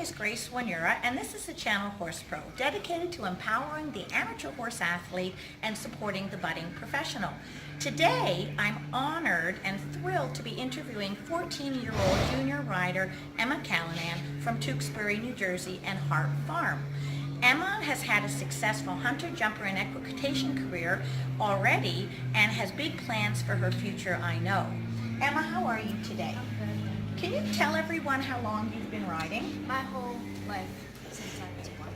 is Grace Wanura, and this is the Channel Horse Pro, dedicated to empowering the amateur horse athlete and supporting the budding professional. Today, I'm honored and thrilled to be interviewing 14-year-old junior rider Emma Callanan from Tewksbury, New Jersey, and Hart Farm. Emma has had a successful hunter, jumper, and equitation career already and has big plans for her future, I know. Emma, how are you today? Can you tell everyone how long you've been riding? My whole life since I was born.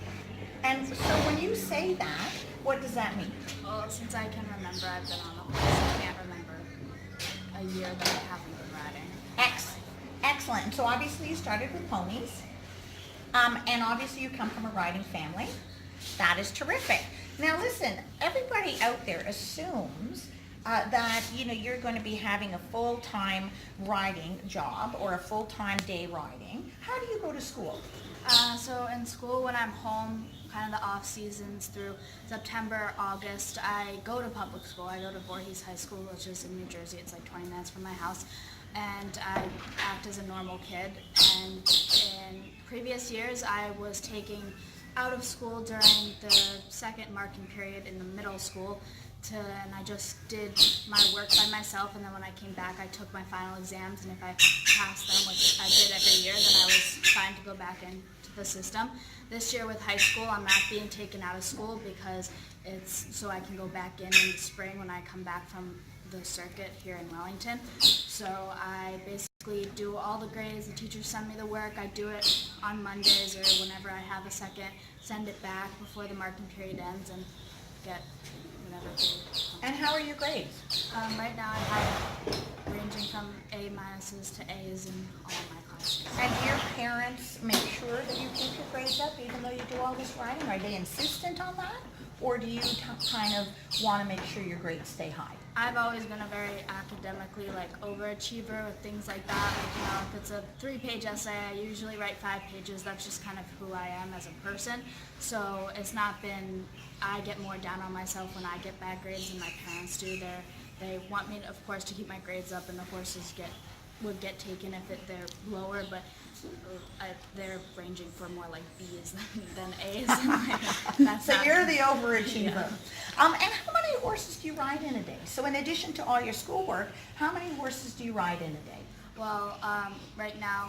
And so when you say that, what does that mean? Well, since I can remember, I've been on a horse. I can't remember a year that I haven't been riding. Excellent. And so obviously you started with ponies. And obviously you come from a riding family. That is terrific. Now listen, everybody out there assumes that you're going to be having a full-time riding job or a full-time day riding. How do you go to school? So in school, when I'm home, kind of the off seasons through September, August, I go to public school. I go to Voorhees High School, which is in New Jersey. It's like 20 minutes from my house. And I act as a normal kid. And in previous years, I was taking out of school during the second marking period in the middle school, and I just did my work by myself, and then when I came back I took my final exams, and if I passed them, which I did every year, then I was fine to go back into the system. This year with high school, I'm not being taken out of school because it's so I can go back in the spring when I come back from the circuit here in Wellington. So I basically do all the grades, the teachers send me the work, I do it on Mondays or whenever I have a second, send it back before the marking period ends and get whatever grade. And how are your grades? Right now I have ranging from A minuses to A's in all of my classes. And do your parents make sure that you keep your grades up even though you do all this riding? Are they insistent on that? Or do you kind of want to make sure your grades stay high? I've always been a very academically overachiever with things like that. If it's a 3-page essay, I usually write 5 pages. That's just kind of who I am as a person. So it's not been, I get more down on myself when I get bad grades than my parents do. They want me, of course, to keep my grades up, and the horses would get taken if they're lower, but they're ranging for more like B's than A's. That's so you're the overachiever. Yeah. And how many horses do you ride in a day? So in addition to all your schoolwork, how many horses do you ride in a day? Well, right now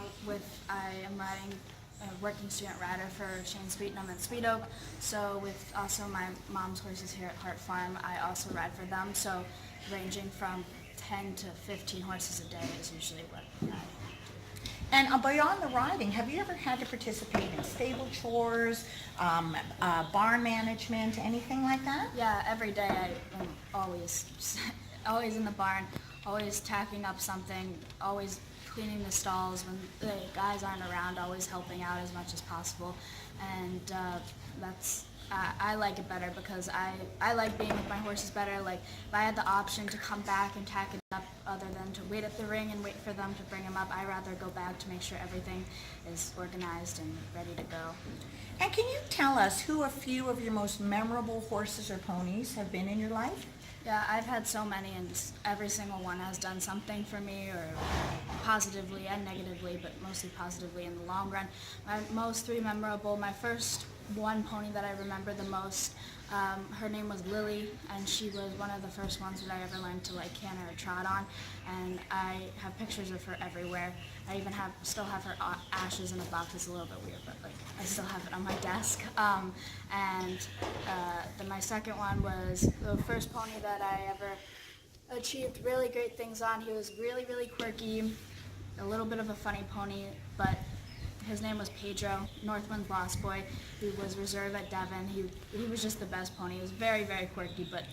I am riding a working student rider for Shane Sweetnam and Sweet Oak. So with also my mom's horses here at Hart Farm, I also ride for them. So ranging from 10 to 15 horses a day is usually what I do. And beyond the riding, have you ever had to participate in stable chores, barn management, anything like that? Yeah, every day I am always in the barn, always tacking up something, always cleaning the stalls when the guys aren't around, always helping out as much as possible. And I like it better because I like being with my horses better. Like if I had the option to come back and tack it up other than to wait at the ring and wait for them to bring them up, I'd rather go back to make sure everything is organized and ready to go. And can you tell us who a few of your most memorable horses or ponies have been in your life? Yeah, I've had so many, and every single one has done something for me, or positively and negatively, but mostly positively in the long run. My most 3 memorable, my first one pony that I remember the most, her name was Lily, and she was one of the first ones that I ever learned to canter or trot on, and I have pictures of her everywhere. I even still have her ashes in a box. It's a little bit weird, but I still have it on my desk. Then my second one was the first pony that I ever achieved really great things on. He was really, really quirky, a little bit of a funny pony, but his name was Pedro, Northwind's Lost Boy. He was reserve at Devon. He was just the best pony. He was very, very quirky, but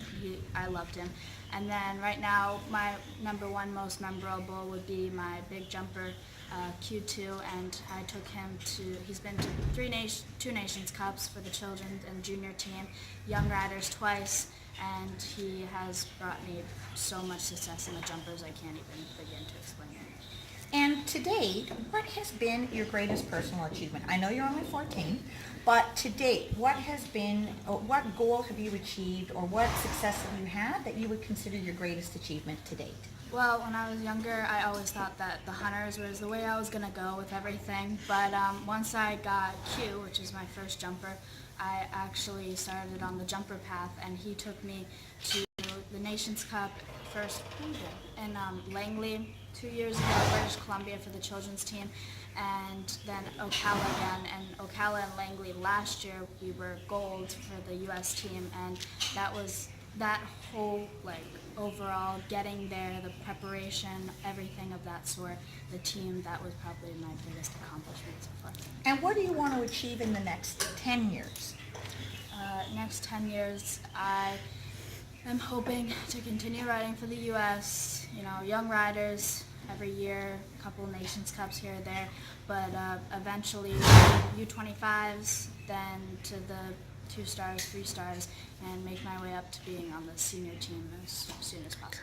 I loved him. And then right now, my number one most memorable would be my big jumper, Q2, and I took him he's been to 2 Nations Cups for the children's and junior team, young riders twice, and he has brought me so much success in the jumpers I can't even begin to explain it. And to date, what has been your greatest personal achievement? I know you're only 14, but to date, what goal have you achieved, or what success have you had that you would consider your greatest achievement to date? Well, when I was younger, I always thought that the hunters was the way I was going to go with everything. But once I got Q, which is my first jumper, I actually started on the jumper path, and he took me to the Nations Cup first in Langley 2 years ago, British Columbia for the children's team, and then Ocala again. And Ocala and Langley last year, we were gold for the U.S. team, and that was that whole overall getting there, the preparation, everything of that sort, the team, that was probably my biggest accomplishment so far. And what do you want to achieve in the next 10 years? Next 10 years, I am hoping to continue riding for the U.S., young riders every year, a couple of Nations Cups here or there, but eventually U25s, then to the 2 stars, 3 stars, and make my way up to being on the senior team as soon as possible.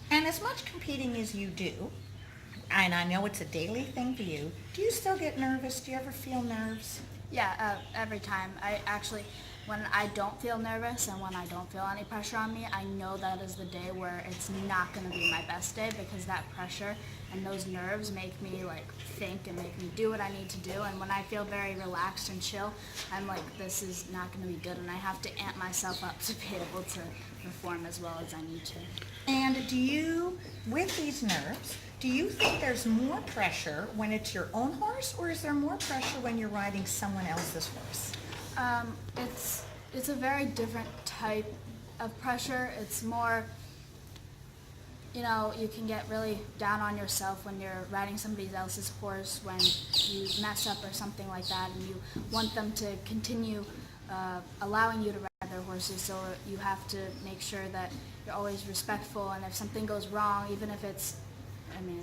And as much competing as you do, and I know it's a daily thing for you, do you still get nervous? Do you ever feel nerves? Yeah, every time. When I don't feel nervous and when I don't feel any pressure on me, I know that is the day where it's not going to be my best day, because that pressure and those nerves make me think and make me do what I need to do. And when I feel very relaxed and chill, I'm like, this is not going to be good, and I have to amp myself up to be able to perform as well as I need to. And do you, with these nerves, do you think there's more pressure when it's your own horse, or is there more pressure when you're riding someone else's horse? It's a very different type of pressure. It's more, you can get really down on yourself when you're riding somebody else's horse, when you mess up or something like that, and you want them to continue allowing you to ride their horses, so you have to make sure that you're always respectful, and if something goes wrong, even if it's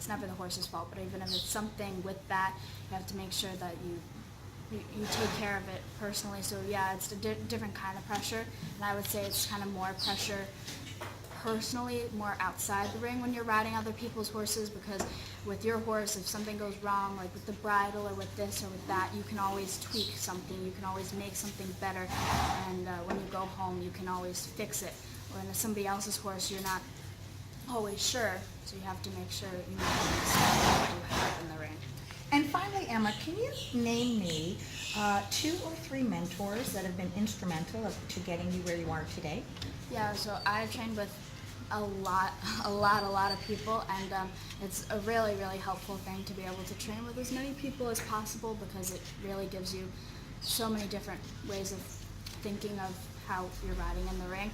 never the horse's fault, but even if it's something with that, you have to make sure that you take care of it personally. So yeah, it's a different kind of pressure, and I would say it's kind of more pressure personally, more outside the ring when you're riding other people's horses, because with your horse, if something goes wrong, like with the bridle or with this or with that, you can always tweak something, you can always make something better, and when you go home, you can always fix it. When it's somebody else's horse, you're not always sure, so you have to make sure you know what you have in the ring. And finally, Emma, can you name me 2 or 3 mentors that have been instrumental to getting you where you are today? Yeah, so I've trained with a lot of people, and it's a really, really helpful thing to be able to train with as many people as possible, because it really gives you so many different ways of thinking of how you're riding in the ring.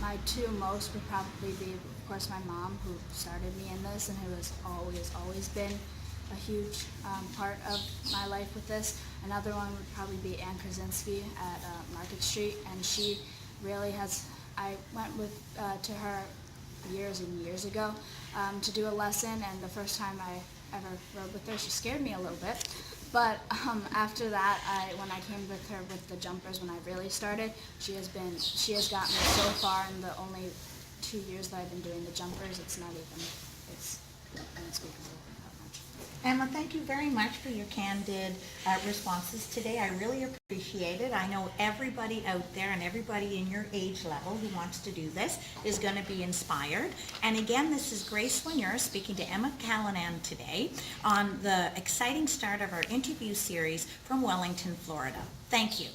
My 2 most would probably be, of course, my mom, who started me in this and who has always been a huge part of my life with this. Another one would probably be Ann Krasinski at Market Street, and she really has, I went to her years and years ago to do a lesson, and the first time I ever rode with her, she scared me a little bit. But after that, when I came with her with the jumpers, when I really started, she has gotten me so far in the only 2 years that I've been doing the jumpers. It's unspeakable. Emma, thank you very much for your candid responses today. I really appreciate it. I know everybody out there and everybody in your age level who wants to do this is going to be inspired. And again, this is Grace Swinier speaking to Emma Callanan today on the exciting start of our interview series from Wellington, Florida. Thank you.